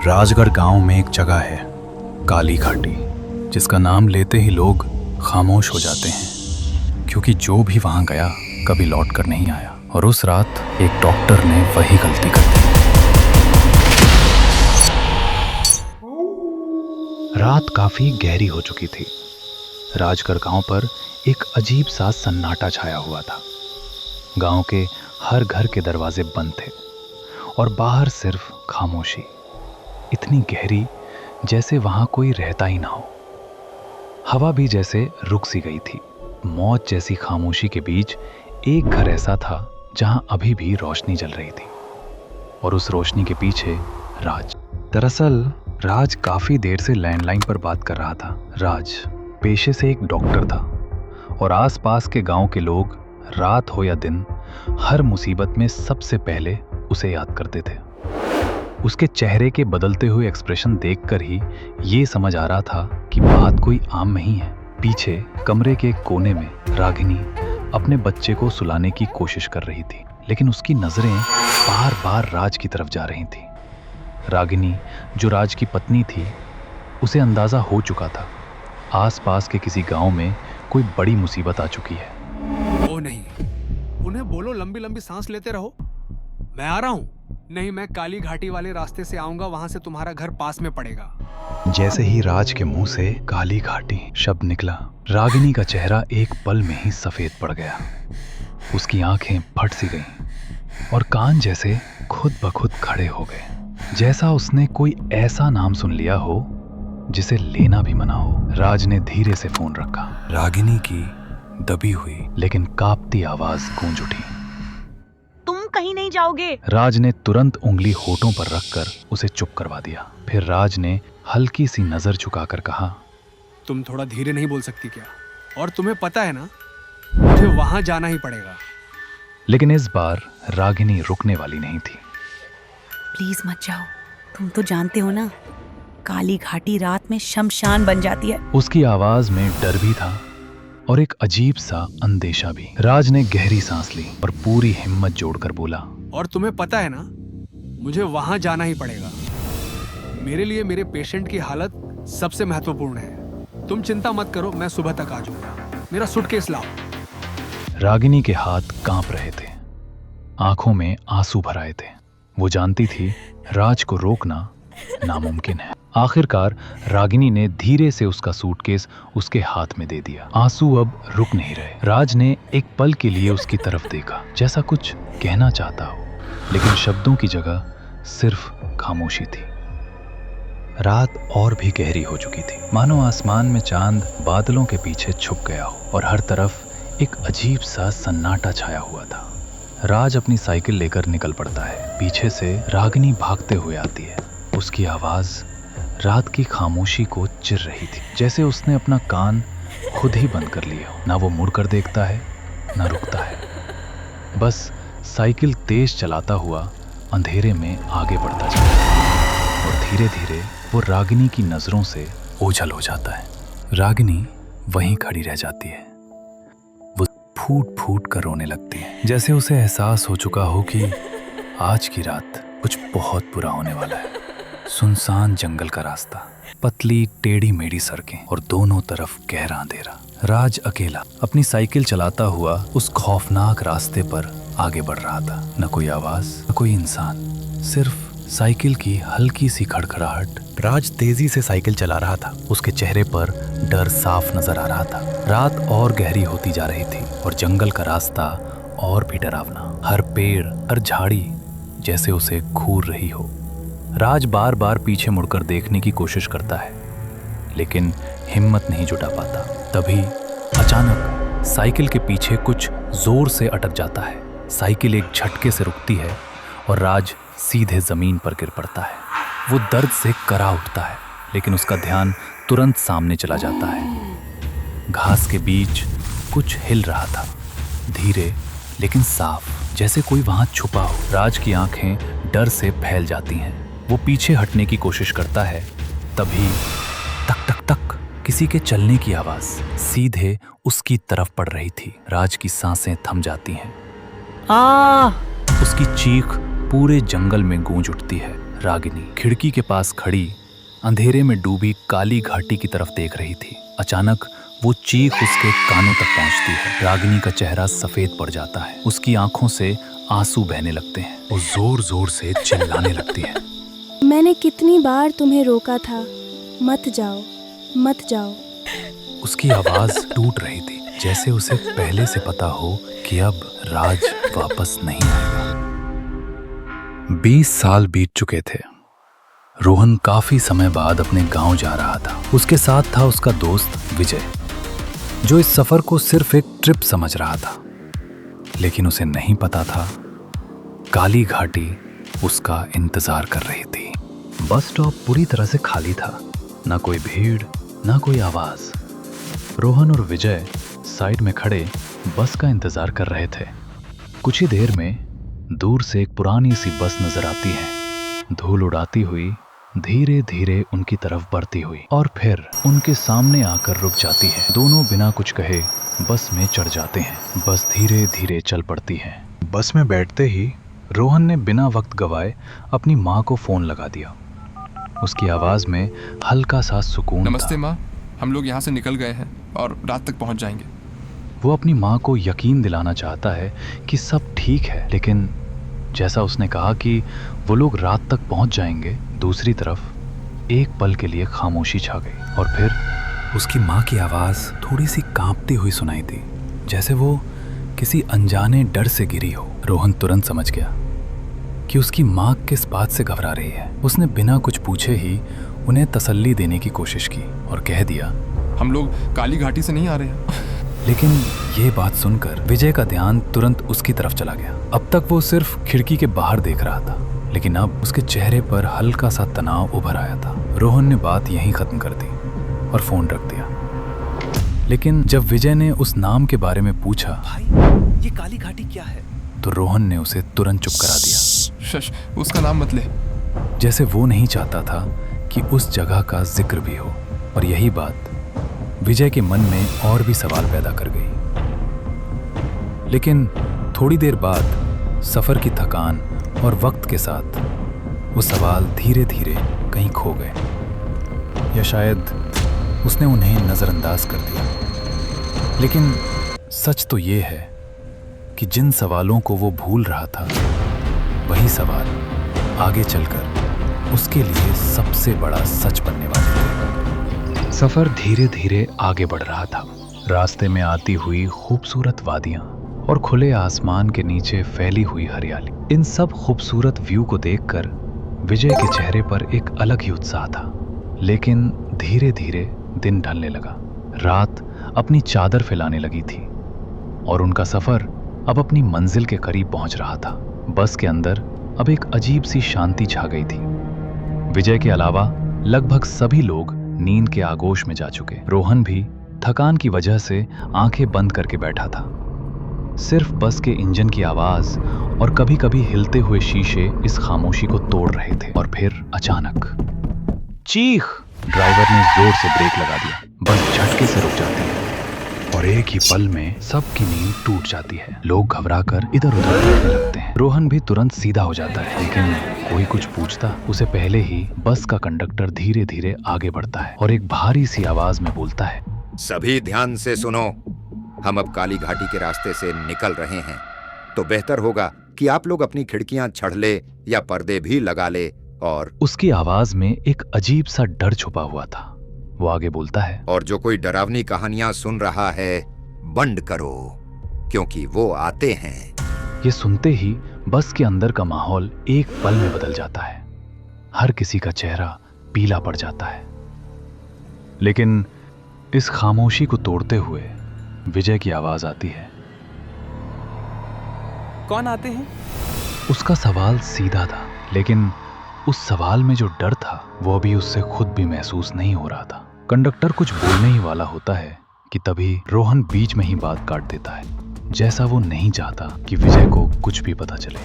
राजगढ़ गांव में एक जगह है, काली घाटी, जिसका नाम लेते ही लोग खामोश हो जाते हैं, क्योंकि जो भी वहां गया कभी लौट कर नहीं आया। और उस रात एक डॉक्टर ने वही गलती कर दी। रात काफी गहरी हो चुकी थी। राजगढ़ गांव पर एक अजीब सा सन्नाटा छाया हुआ था। गांव के हर घर के दरवाजे बंद थे और बाहर सिर्फ खामोशी, इतनी गहरी जैसे वहां कोई रहता ही ना हो। हवा भी जैसे रुक सी गई थी। मौत जैसी खामोशी के बीच एक घर ऐसा था जहां अभी भी रोशनी जल रही थी, और उस रोशनी के पीछे राज। दरअसल राज काफी देर से लैंडलाइन पर बात कर रहा था। राज पेशे से एक डॉक्टर था और आसपास के गांव के लोग रात हो या दिन हर मुसीबत में सबसे पहले उसे याद करते थे। उसके चेहरे के बदलते हुए एक्सप्रेशन देखकर ही ये समझ आ रहा था कि बात कोई आम नहीं है। पीछे कमरे के एक कोने में रागिनी अपने बच्चे को सुलाने की कोशिश कर रही थी, लेकिन उसकी नजरें बार बार राज की तरफ जा रही थी। रागिनी, जो राज की पत्नी थी, उसे अंदाजा हो चुका था आसपास के किसी गांव में कोई बड़ी मुसीबत आ चुकी है। ओ नहीं, उन्हें बोलो लंबी लंबी सांस लेते रहो, मैं आ रहा हूँ। नहीं, मैं काली घाटी वाले रास्ते से आऊंगा, वहां से तुम्हारा घर पास में पड़ेगा। जैसे ही राज के मुंह से काली घाटी शब्द निकला, रागिनी का चेहरा एक पल में ही सफेद पड़ गया। उसकी आंखें फट सी गईं और कान जैसे खुद ब खुद खड़े हो गए, जैसा उसने कोई ऐसा नाम सुन लिया हो जिसे लेना भी मना हो। राज ने धीरे से फोन रखा। रागिनी की दबी हुई लेकिन कांपती आवाज गूंज उठी। तुम कहीं नहीं जाओगे। राज ने तुरंत उंगली होठों पर रखकर उसे चुप करवा दिया। फिर राज ने हल्की सी नजर झुकाकर कहा, तुम थोड़ा धीरे नहीं बोल सकती क्या? और तुम्हें पता है ना, मुझे वहां जाना ही पड़ेगा। लेकिन इस बार रागिनी रुकने वाली नहीं थी। प्लीज मत जाओ, तुम तो जानते हो ना, काली घाटी रात में शमशान बन जाती है। उसकी आवाज में डर भी था और एक अजीब सा अंदेशा भी। राज ने गहरी सांस ली और पूरी हिम्मत जोड़कर बोला, और तुम्हें पता है ना, मुझे वहां जाना ही पड़ेगा। मेरे लिए मेरे पेशेंट की हालत सबसे महत्वपूर्ण है। तुम चिंता मत करो, मैं सुबह तक आ जाऊंगा। मेरा सूटकेस लाओ। रागिनी के हाथ कांप रहे थे, आंखों में आंसू भर आए थे। वो जानती थी राज को रोकना नामुमकिन है। आखिरकार रागिनी ने धीरे से उसका सूटकेस उसके हाथ में दे दिया। आंसू अब रुक नहीं रहे। राज ने एक पल के लिए उसकी तरफ देखा, जैसा कुछ कहना चाहता हो, लेकिन शब्दों की जगह सिर्फ खामोशी थी। रात और भी गहरी हो चुकी थी, मानो आसमान में चांद बादलों के पीछे छुप गया हो और हर तरफ एक अजीब सा सन्नाटा छाया हुआ था। राज अपनी साइकिल लेकर निकल पड़ता है। पीछे से रागिनी भागते हुए आती है। उसकी आवाज रात की खामोशी को चिर रही थी, जैसे उसने अपना कान खुद ही बंद कर लिया हो। ना वो मुड़कर देखता है, ना रुकता है, बस साइकिल तेज चलाता हुआ अंधेरे में आगे बढ़ता जाता है और धीरे धीरे वो रागिनी की नजरों से ओझल हो जाता है। रागिनी वहीं खड़ी रह जाती है। वो फूट फूट कर रोने लगती है, जैसे उसे एहसास हो चुका हो कि आज की रात कुछ बहुत बुरा होने वाला है। सुनसान जंगल का रास्ता, पतली टेढ़ी मेढ़ी सड़कें और दोनों तरफ गहरा अंधेरा। राज अकेला अपनी साइकिल चलाता हुआ उस खौफनाक रास्ते पर आगे बढ़ रहा था। न कोई आवाज, न कोई इंसान, सिर्फ साइकिल की हल्की सी खड़खड़ाहट। राज तेजी से साइकिल चला रहा था। उसके चेहरे पर डर साफ नजर आ रहा था। रात और गहरी होती जा रही थी और जंगल का रास्ता और भी डरावना। हर पेड़, हर झाड़ी जैसे उसे घूर रही हो। राज बार बार पीछे मुड़कर देखने की कोशिश करता है, लेकिन हिम्मत नहीं जुटा पाता। तभी अचानक साइकिल के पीछे कुछ जोर से अटक जाता है। साइकिल एक झटके से रुकती है और राज सीधे जमीन पर गिर पड़ता है। वो दर्द से करा उठता है, लेकिन उसका ध्यान तुरंत सामने चला जाता है। घास के बीच कुछ हिल रहा था, धीरे लेकिन साफ, जैसे कोई वहां छुपा हो। राज की आंखें डर से फैल जाती हैं। वो पीछे हटने की कोशिश करता है, तभी टक टक टक किसी के चलने की आवाज सीधे उसकी तरफ पड़ रही थी। राज की सांसें थम जाती हैं। उसकी चीख पूरे जंगल में गूंज उठती है। रागिनी खिड़की के पास खड़ी अंधेरे में डूबी काली घाटी की तरफ देख रही थी। अचानक वो चीख उसके कानों तक पहुंचती है। रागिनी का चेहरा सफेद पड़ जाता है, उसकी आंखों से आंसू बहने लगते हैं। वो जोर जोर से चिल्लाने लगती है। मैंने कितनी बार तुम्हें रोका था, मत जाओ, मत जाओ। उसकी आवाज टूट रही थी, जैसे उसे पहले से पता हो कि अब राज वापस नहीं आएगा। 20 साल बीत चुके थे। रोहन काफी समय बाद अपने गांव जा रहा था। उसके साथ था उसका दोस्त विजय, जो इस सफर को सिर्फ एक ट्रिप समझ रहा था। लेकिन उसे नहीं पता था काली घाटी उसका इंतजार कर रही थी। बस स्टॉप पूरी तरह से खाली था, ना कोई भीड़, ना कोई आवाज। रोहन और विजय साइड में खड़े बस का इंतजार कर रहे थे। कुछ ही देर में दूर से एक पुरानी सी बस नजर आती है, धूल उड़ाती हुई धीरे धीरे उनकी तरफ बढ़ती हुई, और फिर उनके सामने आकर रुक जाती है। दोनों बिना कुछ कहे बस में चढ़ जाते हैं। बस धीरे धीरे चल पड़ती है। बस में बैठते ही रोहन ने बिना वक्त गवाए अपनी माँ को फोन लगा दिया। उसकी आवाज में हल्का सा सुकून नमस्ते था। माँ, हम लोग यहाँ से निकल गए हैं और रात तक पहुँच जाएंगे। वो अपनी माँ को यकीन दिलाना चाहता है कि सब ठीक है, लेकिन जैसा उसने कहा कि वो लोग रात तक पहुंच जाएंगे, दूसरी तरफ एक पल के लिए खामोशी छा गई। और फिर उसकी माँ की आवाज़ थोड़ी सी कांपती हुई सुनाई दी, जैसे वो किसी अनजाने डर से गिरी हो। रोहन तुरंत समझ गया कि उसकी माँ किस बात से घबरा रही है। उसने बिना कुछ पूछे ही उन्हें तसल्ली देने की कोशिश की और कह दिया, हम लोग काली घाटी से नहीं आ रहे हैं। लेकिन ये बात सुनकर विजय का ध्यान तुरंत उसकी तरफ चला गया। अब तक वो सिर्फ खिड़की के बाहर देख रहा था, लेकिन अब उसके चेहरे पर हल्का सा तनाव उभर आया था। रोहन ने बात यहीं खत्म कर दी और फोन रख दिया। लेकिन जब विजय ने उस नाम के बारे में पूछा, भाई ये काली घाटी क्या है? तो रोहन ने उसे तुरंत चुप करा दिया, शश, उसका नाम मत ले। जैसे वो नहीं चाहता था कि उस जगह का जिक्र भी हो। और यही बात विजय के मन में और भी सवाल पैदा कर गई। लेकिन थोड़ी देर बाद सफर की थकान और वक्त के साथ वो सवाल धीरे धीरे कहीं खो गए, या शायद उसने उन्हें नजरअंदाज कर दिया। लेकिन सच तो ये है कि जिन सवालों को वो भूल रहा था, वही सवाल आगे चलकर उसके लिए सबसे बड़ा सच बनने वाले थे। सफर धीरे धीरे आगे बढ़ रहा था। रास्ते में आती हुई खूबसूरत वादियां और खुले आसमान के नीचे फैली हुई हरियाली, इन सब खूबसूरत व्यू को देखकर विजय के चेहरे पर एक अलग ही उत्साह था। लेकिन धीरे धीरे दिन ढलने लगा। रात अपनी चादर फैलाने लगी थी और उनका सफर अब अपनी मंजिल के करीब पहुंच रहा था। बस के अंदर अब एक अजीब सी शांति छा गई थी। विजय के अलावा लगभग सभी लोग नींद के आगोश में जा चुके। रोहन भी थकान की वजह से आंखें बंद करके बैठा था। सिर्फ बस के इंजन की आवाज और कभी कभी हिलते हुए शीशे इस खामोशी को तोड़ रहे थे। और फिर अचानक चीख! ड्राइवर ने जोर से ब्रेक लगा दिया। बस झटके से रुक जाती है और एक ही पल में सबकी नींद टूट जाती है। लोग घबराकर इधर उधर देखने लगते हैं। रोहन भी तुरंत सीधा हो जाता है, लेकिन कोई कुछ पूछता उसे पहले ही बस का कंडक्टर धीरे धीरे आगे बढ़ता है और एक भारी सी आवाज में बोलता है, सभी ध्यान से सुनो, हम अब काली घाटी के रास्ते से निकल रहे हैं, तो बेहतर होगा कि आप लोग अपनी खिड़कियां छड़ ले या पर्दे भी लगा ले। और उसकी आवाज में एक अजीब सा डर छुपा हुआ था। वो आगे बोलता है, और जो कोई डरावनी कहानियां सुन रहा है, बंद करो, क्योंकि वो आते हैं। ये सुनते ही बस के अंदर का माहौल एक पल में बदल जाता है। हर किसी का चेहरा पीला पड़ जाता है। लेकिन इस खामोशी को तोड़ते हुए विजय की आवाज आती है। कौन आते हैं? उसका सवाल सीधा था, लेकिन उस सवाल में जो डर था वो अभी उससे खुद भी महसूस नहीं हो रहा था। कंडक्टर कुछ बोलने ही वाला होता है कि तभी रोहन बीच में ही बात काट देता है, जैसा वो नहीं चाहता कि विजय को कुछ भी पता चले।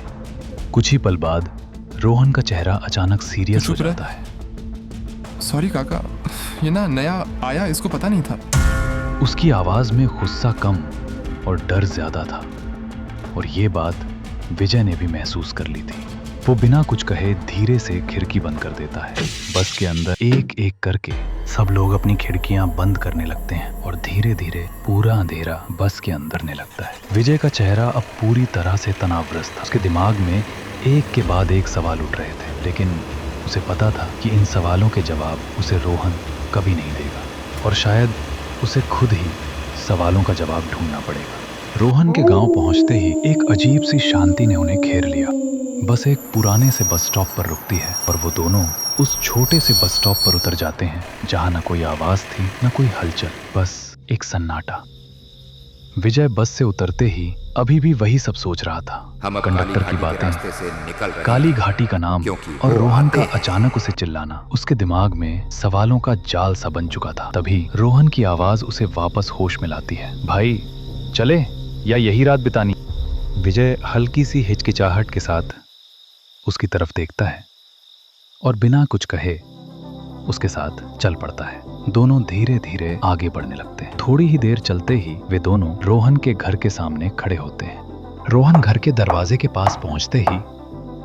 कुछ ही पल बाद रोहन का चेहरा अचानक सीरियस हो जाता है। सॉरी काका, ये ना नया आया, इसको पता नहीं था। उसकी आवाज में गुस्सा कम और डर ज्यादा था, और ये बात विजय ने भी महसूस कर ली थी। वो बिना कुछ कहे धीरे से खिड़की बंद कर देता है। बस के अंदर एक एक करके सब लोग अपनी खिड़कियां बंद करने लगते हैं और धीरे धीरे पूरा अंधेरा बस के अंदर ने लगता है। विजय का चेहरा अब पूरी तरह से तनावग्रस्त था। उसके दिमाग में एक के बाद एक सवाल उठ रहे थे, लेकिन उसे पता था कि इन सवालों के जवाब उसे रोहन कभी नहीं देगा और शायद उसे खुद ही सवालों का जवाब ढूंढना पड़ेगा। रोहन के गांव पहुंचते ही एक अजीब सी शांति ने उन्हें घेर लिया। बस एक पुराने से बस स्टॉप पर रुकती है और वो दोनों उस छोटे से बस स्टॉप पर उतर जाते हैं जहां न कोई आवाज थी न कोई हलचल, बस एक सन्नाटा। विजय बस से उतरते ही अभी भी वही सब सोच रहा था। हम कंडक्टर की बातें, से निकल रहे काली हैं। घाटी का नाम क्योंकि और वो रोहन का आते हैं। अचानक उसे चिल्लाना उसके दिमाग में सवालों का जाल सा बन चुका था। तभी रोहन की आवाज उसे वापस होश में लाती है। भाई चले या यही रात बितानी? विजय हल्की सी हिचकिचाहट के साथ उसकी तरफ देखता है और बिना कुछ कहे उसके साथ चल पड़ता है। दोनों धीरे धीरे आगे बढ़ने लगते हैं। थोड़ी ही देर चलते ही वे दोनों रोहन के घर के सामने खड़े होते हैं। रोहन घर के दरवाजे के पास पहुंचते ही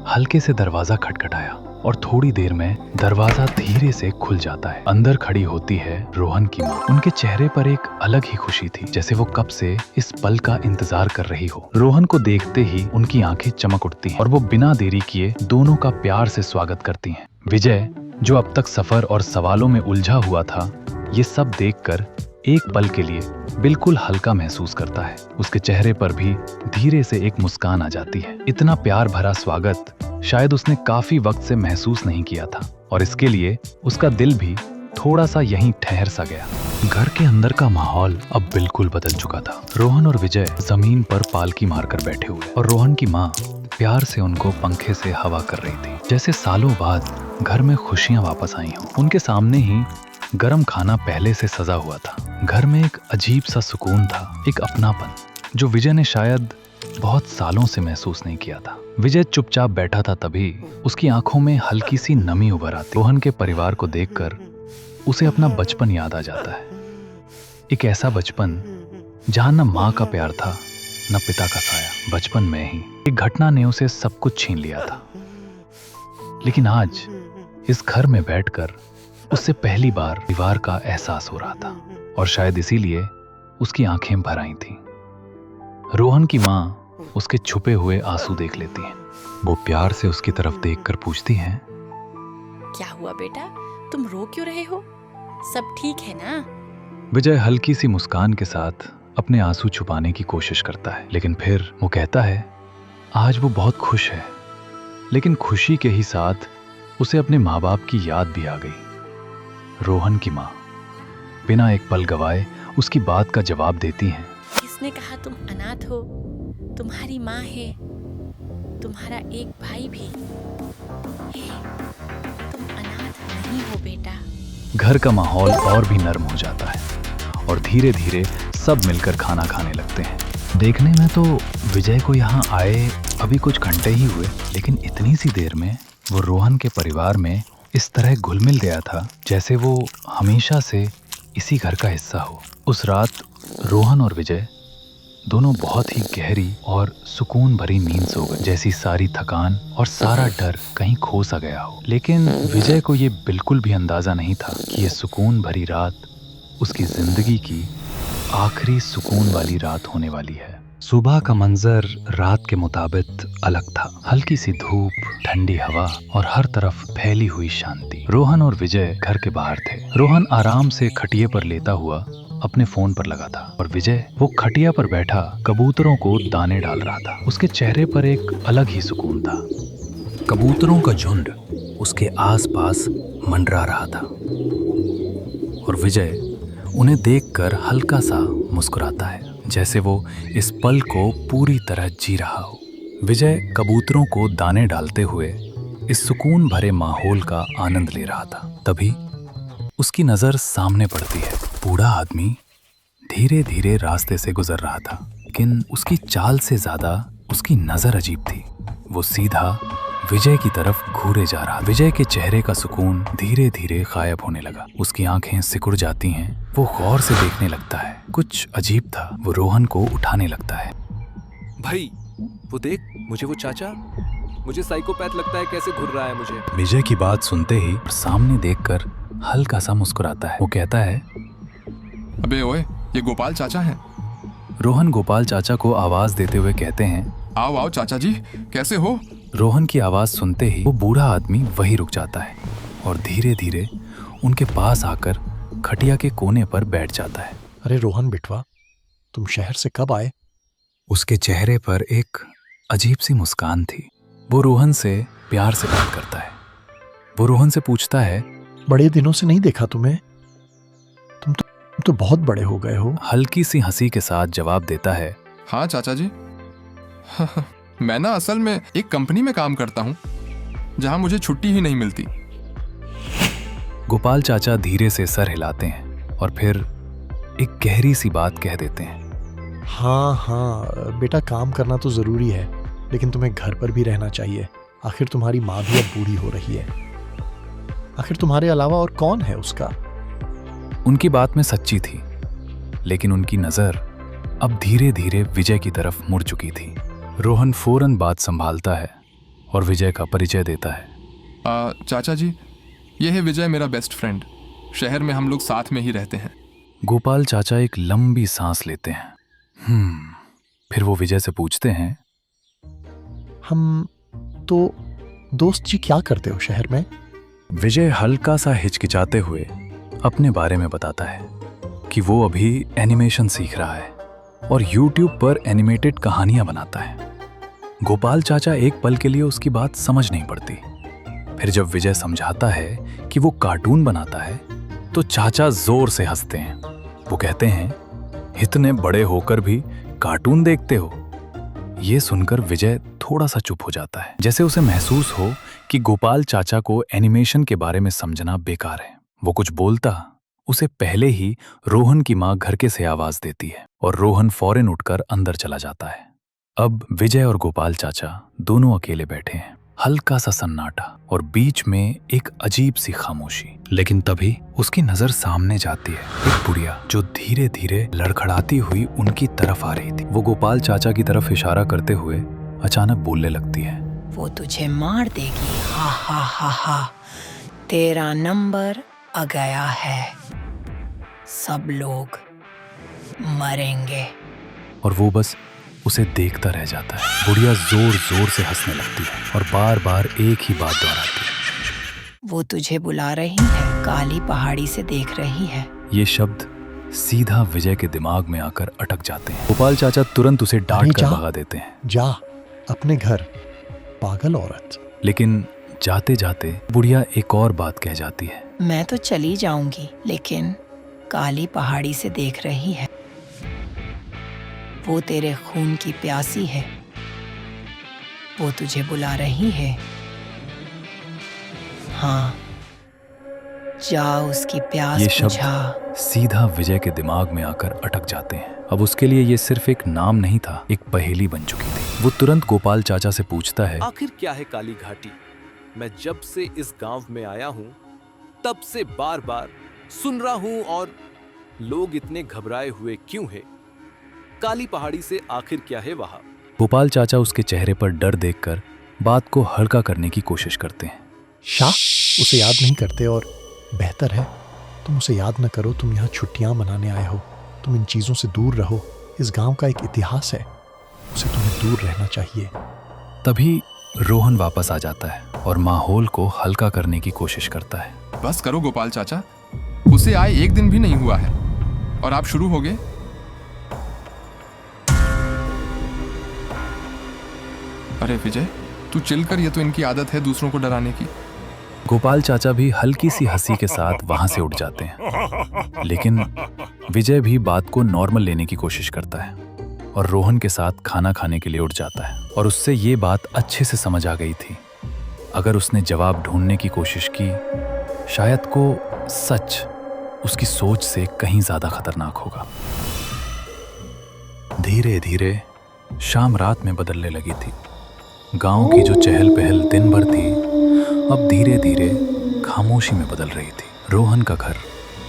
हल्के से दरवाजा खटखटाया और थोड़ी देर में दरवाजा धीरे से खुल जाता है। अंदर खड़ी होती है रोहन की माँ। उनके चेहरे पर एक अलग ही खुशी थी, जैसे वो कब से इस पल का इंतजार कर रही हो। रोहन को देखते ही उनकी आंखें चमक उठती हैं और वो बिना देरी किए दोनों का प्यार से स्वागत करती हैं। विजय, जो अब तक सफर और सवालों में उलझा हुआ था, ये सब देखकर एक पल के लिए बिल्कुल हल्का महसूस करता है। उसके चेहरे पर भी धीरे से एक मुस्कान आ जाती है। इतना प्यार भरा स्वागत शायद उसने काफी वक्त से महसूस नहीं किया था और इसके लिए उसका दिल भी थोड़ा सा यहीं ठहर सा गया। घर के अंदर का माहौल अब बिल्कुल बदल चुका था। रोहन और विजय जमीन पर पालकी मारकर बैठे हुए और रोहन की माँ प्यार से उनको पंखे से हवा कर रही थी, जैसे सालों बाद घर में खुशियां वापस आई हों। उनके सामने ही गरम खाना पहले से सजा हुआ था। घर में एक अजीब सा सुकून था, एक अपनापन जो विजय ने शायद बहुत सालों से महसूस नहीं किया था। विजय चुपचाप बैठा था, तभी उसकी आंखों में हल्की सी नमी उभर आती। रोहन के परिवार को देखकर उसे अपना बचपन याद आ जाता है। एक ऐसा बचपन जहां न माँ का प्यार था न पिता का साया। बचपन में ही एक घटना ने उसे सब कुछ छीन लिया था, लेकिन आज इस घर में बैठकर उससे पहली बार परिवार का एहसास हो रहा था और शायद इसीलिए उसकी आंखें भर आई थीं। रोहन की माँ उसके छुपे हुए आंसू देख लेती हैं। वो प्यार से उसकी तरफ देखकर पूछती हैं, क्या हुआ बेटा, तुम रो क्यों रहे हो? सब ठीक है ना? विजय हल्की सी मुस्कान के साथ अपने आंसू छुपाने की कोशिश करता है, लेकिन फिर वो कहता है आज वो बहुत खुश है, लेकिन खुशी के ही साथ उसे अपने माँ बाप की याद भी आ गई। रोहन की माँ बिना एक पल गवाए उसकी बात का जवाब देती हैं। किसने कहा तुम अनाथ हो? तुम्हारी माँ है, तुम्हारा एक भाई भी है। तुम अनाथ नहीं हो बेटा। घर का माहौल और भी नर्म हो जाता है और धीरे धीरे सब मिलकर खाना खाने लगते हैं। देखने में तो विजय को यहाँ आए अभी कुछ घंटे ही हुए, लेकिन इतनी सी देर में वो रोहन के परिवार में इस तरह घुल मिल गया था जैसे वो हमेशा से इसी घर का हिस्सा हो। उस रात रोहन और विजय दोनों बहुत ही गहरी और सुकून भरी नींद सो गए, जैसी सारी थकान और सारा डर कहीं खो सा गया हो। लेकिन विजय को ये बिल्कुल भी अंदाजा नहीं था कि ये सुकून भरी रात उसकी जिंदगी की आखिरी सुकून वाली रात होने वाली है। सुबह का मंजर रात के मुताबिक अलग था। हल्की सी धूप, ठंडी हवा और हर तरफ फैली हुई शांति। रोहन और विजय घर के बाहर थे। रोहन आराम से खटिए पर लेटा हुआ अपने फोन पर लगा था और विजय वो खटिया पर बैठा कबूतरों को दाने डाल रहा था। उसके चेहरे पर एक अलग ही सुकून था। कबूतरों का झुंड उसके आसपास मंडरा रहा था और विजय उन्हें देखकर हल्का सा मुस्कुराता है, जैसे वो इस पल को पूरी तरह जी रहा हो। विजय कबूतरों को दाने डालते हुए इस सुकून भरे माहौल का आनंद ले रहा था। तभी उसकी नजर सामने पड़ती है। बूढ़ा आदमी धीरे धीरे रास्ते से गुजर रहा था, लेकिन उसकी चाल से ज्यादा उसकी नजर अजीब थी। वो सीधा विजय की तरफ घूरे जा रहा। विजय के चेहरे का सुकून धीरे धीरे गायब होने लगा। उसकी आंखें सिकुड़ जाती हैं। वो गौर से देखने लगता है। कुछ अजीब था। वो रोहन को उठाने लगता है। भाई वो देख, मुझे वो चाचा मुझे साइकोपैथ लगता है, कैसे घुर रहा है मुझे। विजय की बात सुनते ही सामने देखकर हल्का सा मुस्कुराता है। वो कहता है, अबे ओए, ये गोपाल चाचा हैं। रोहन गोपाल चाचा को आवाज देते हुए कहते हैं, आओ आओ चाचा जी, कैसे हो? रोहन की आवाज सुनते ही वो बूढ़ा आदमी वहीं रुक जाता है और धीरे धीरे उनके पास आकर खटिया के कोने पर बैठ जाता है। अरे रोहन बिटवा, तुम शहर से कब आए? उसके चेहरे पर एक अजीब सी मुस्कान थी। वो रोहन से प्यार से बात करता है। वो रोहन से पूछता है, बड़े दिनों से नहीं देखा तुम्हें। तुम तो बहुत बड़े हो गए हो। हल्की सी हंसी के साथ जवाब देता है, हाँ चाचा जी, मैं ना असल में एक कंपनी में काम करता हूँ जहाँ मुझे छुट्टी ही नहीं मिलती। गोपाल चाचा धीरे से सर हिलाते हैं और फिर एक गहरी सी बात कह देते हैं, हाँ हाँ बेटा, काम करना तो जरूरी है, लेकिन तुम्हें घर पर भी रहना चाहिए। आखिर तुम्हारी माँ भी अब बूढ़ी हो रही है। आखिर तुम्हारे अलावा और कौन है उसका? उनकी बात में सच्ची थी, लेकिन उनकी नजर अब धीरे धीरे विजय की तरफ मुड़ चुकी थी। रोहन फौरन बात संभालता है और विजय का परिचय देता है। चाचा जी, ये है विजय, मेरा बेस्ट फ्रेंड। शहर में हम लोग साथ में ही रहते हैं। गोपाल चाचा एक लंबी सांस लेते हैं। फिर वो विजय से पूछते हैं, हम तो दोस्त जी क्या करते हो शहर में? विजय हल्का सा हिचकिचाते हुए अपने बारे में बताता है कि वो अभी एनिमेशन सीख रहा है और YouTube पर एनिमेटेड कहानियां बनाता है। गोपाल चाचा एक पल के लिए उसकी बात समझ नहीं पड़ती। फिर जब विजय समझाता है कि वो कार्टून बनाता है तो चाचा जोर से हंसते हैं। वो कहते हैं, इतने बड़े होकर भी कार्टून देखते हो? ये सुनकर विजय थोड़ा सा चुप हो जाता है, जैसे उसे महसूस हो कि गोपाल चाचा को एनिमेशन के बारे में समझना बेकार है। वो कुछ बोलता उसे पहले ही रोहन की माँ घर के से आवाज देती है और रोहन फौरन उठकर अंदर चला जाता है। अब विजय और गोपाल चाचा दोनों अकेले बैठे हैं। हल्का सा सन्नाटा और बीच में एक अजीब सी खामोशी। लेकिन तभी उसकी नजर सामने जाती है, एक बुढ़िया जो धीरे धीरे लड़खड़ाती हुई उनकी तरफ आ रही थी। वो गोपाल चाचा की तरफ इशारा करते हुए अचानक बोलने लगती है, वो तुझे मार देगी, हा हा हा हा, तेरा नंबर आ गया है, सब लोग मरेंगे। और वो बस उसे देखता रह जाता है। बुढ़िया जोर जोर से हंसने लगती है और बार बार एक ही बात दोहराती है, वो तुझे बुला रही है, काली पहाड़ी से देख रही है। ये शब्द सीधा विजय के दिमाग में आकर अटक जाते हैं। गोपाल चाचा तुरंत उसे डांट कर भगा देते हैं, जा अपने घर, पागल औरत। लेकिन जाते जाते बुढ़िया एक और बात कह जाती है, मैं तो चली जाऊंगी, लेकिन काली पहाड़ी से देख रही है, वो तेरे खून की प्यासी है, वो तुझे बुला रही है। हाँ, जा उसकी प्यास ये बुझा। शब्द सीधा विजय के दिमाग में आकर अटक जाते हैं। अब उसके लिए ये सिर्फ एक नाम नहीं था, एक पहेली बन चुकी थी। वो तुरंत गोपाल चाचा से पूछता है, आखिर क्या है काली घाटी? मैं जब से इस गांव में आया हूँ तब से बार बार सुन रहा हूँ, और लोग इतने घबराए हुए क्यों हैं? काली पहाड़ी से आखिर क्या है वहां? गोपाल चाचा उसके चेहरे पर डर देखकर बात को हल्का करने की कोशिश करते हैं। शाह, उसे याद नहीं करते और बेहतर है तुम उसे याद न करो। तुम यहाँ छुट्टियां मनाने आए हो, तुम इन चीजों से दूर रहो। इस गांव का एक इतिहास है, उसे तुम्हें दूर रहना चाहिए। तभी रोहन वापस आ जाता है और माहौल को हल्का करने की कोशिश करता है। बस करो गोपाल चाचा, उसे आए एक दिन भी नहीं हुआ है और आप शुरू हो गए। अरे विजय, तू चिल कर, ये तो इनकी आदत है दूसरों को डराने की। गोपाल चाचा भी हल्की सी हंसी के साथ वहां से उठ जाते हैं, लेकिन विजय भी बात को नॉर्मल लेने की कोशिश करता है और रोहन के साथ खाना खाने के लिए उठ जाता है। और उससे ये बात अच्छे से समझ आ गई थी, अगर उसने जवाब ढूंढने की कोशिश की, शायद को सच उसकी सोच से कहीं ज्यादा खतरनाक होगा। धीरे धीरे शाम रात में बदलने लगी थी। गांव की जो चहल पहल दिन भर थी, अब धीरे धीरे खामोशी में बदल रही थी। रोहन का घर,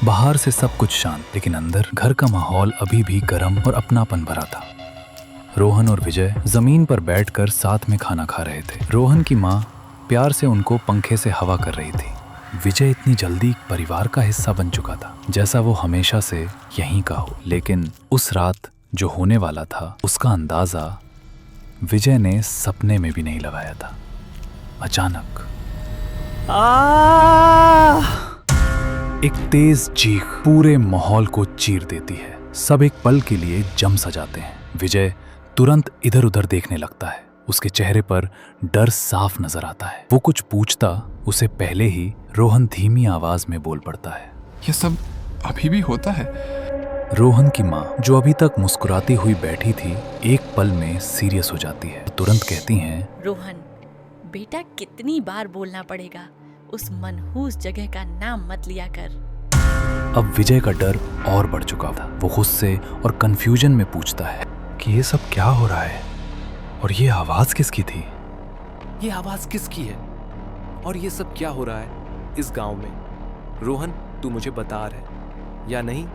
बाहर से सब कुछ शांत, लेकिन अंदर घर का माहौल अभी भी गर्म और अपनापन भरा था। रोहन और विजय जमीन पर बैठकर साथ में खाना खा रहे थे। रोहन की माँ प्यार से उनको पंखे से हवा कर रही थी। विजय इतनी जल्दी परिवार का हिस्सा बन चुका था, जैसा वो हमेशा से यहीं का हो। लेकिन उस रात जो होने वाला था उसका अंदाजा विजय ने सपने में भी नहीं लगाया था। अचानक एक तेज चीख पूरे माहौल को चीर देती है। सब एक पल के लिए जम सा जाते हैं। विजय तुरंत इधर उधर देखने लगता है। उसके चेहरे पर डर साफ नजर आता है। वो कुछ पूछता उसे पहले ही रोहन धीमी आवाज में बोल पड़ता है, ये सब अभी भी होता है? रोहन की माँ जो अभी तक मुस्कुराती हुई बैठी थी एक पल में सीरियस हो जाती है। तुरंत कहती हैं, रोहन बेटा, कितनी बार बोलना पड़ेगा, उस मनहूस जगह का नाम मत लिया कर। अब विजय का डर और बढ़ चुका था। वो गुस्से और कंफ्यूजन में पूछता है कि ये सब क्या हो रहा है और ये आवाज किसकी थी? ये आवाज किसकी है और ये सब क्या हो रहा है इस गांव में? रोहन, तू मुझे बता रहा या नहीं?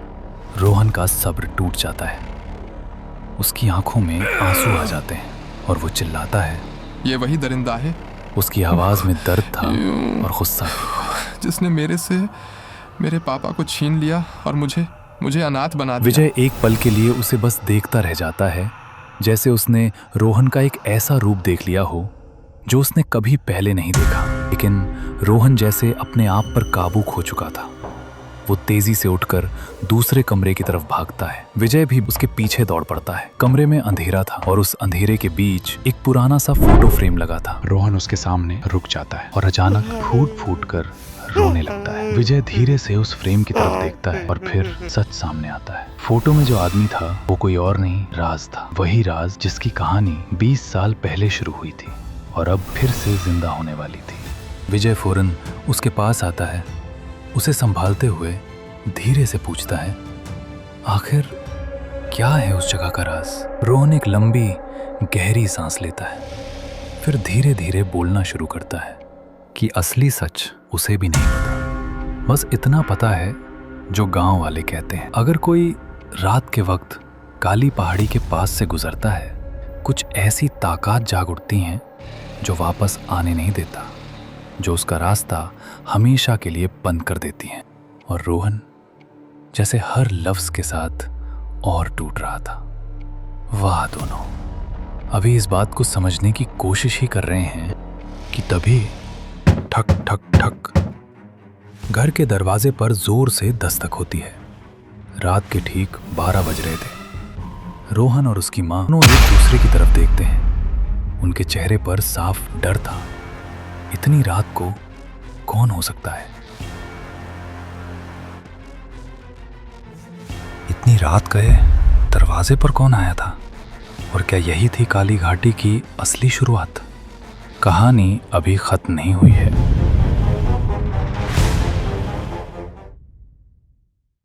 रोहन का सब्र टूट जाता है। उसकी आंखों में आंसू आ जाते हैं और वो चिल्लाता है, ये वही दरिंदा है? उसकी आवाज में दर्द था और गुस्सा, जिसने मेरे से मेरे पापा को छीन लिया और मुझे अनाथ बना दिया। विजय एक पल के लिए उसे बस देखता रह जाता है, जैसे उसने रोहन का एक ऐसा रूप देख लिया हो जो उसने कभी पहले नहीं देखा। लेकिन रोहन जैसे अपने आप पर काबू खो चुका था। वो तेजी से उठकर दूसरे कमरे की तरफ भागता है। विजय भी उसके पीछे दौड़ पड़ता है। कमरे में अंधेरा था और उस अंधेरे के बीच एक पुराना सा फोटो फ्रेम लगा था। रोहन उसके सामने रुक जाता है और अचानक फूट फूट कर रोने लगता है। विजय धीरे से उस फ्रेम की तरफ देखता है और फिर सच सामने आता है। फोटो में जो आदमी था वो कोई और नहीं, राज था। वही राज जिसकी कहानी 20 साल पहले शुरू हुई थी और अब फिर से जिंदा होने वाली थी। विजय फौरन उसके पास आता है, उसे संभालते हुए धीरे से पूछता है, आखिर क्या है उस जगह का राज? रोहन एक लंबी गहरी सांस लेता है, फिर धीरे धीरे बोलना शुरू करता है कि असली सच उसे भी नहीं पता। बस इतना पता है जो गांव वाले कहते हैं। अगर कोई रात के वक्त काली पहाड़ी के पास से गुजरता है, कुछ ऐसी ताकत जाग उठती हैं जो वापस आने नहीं देता, जो उसका रास्ता हमेशा के लिए बंद कर देती हैं। और रोहन जैसे हर लफ्ज के साथ और टूट रहा था। वाह, दोनों अभी इस बात को समझने की कोशिश ही कर रहे हैं कि तभी ठक ठक ठक घर के दरवाजे पर जोर से दस्तक होती है। रात के ठीक 12 बज रहे थे। रोहन और उसकी माँ दोनों एक दूसरे की तरफ देखते हैं। उनके चेहरे पर साफ डर था। इतनी रात को कौन हो सकता है? इतनी रात गए दरवाजे पर कौन आया था? और क्या यही थी काली घाटी की असली शुरुआत? कहानी अभी खत्म नहीं हुई है।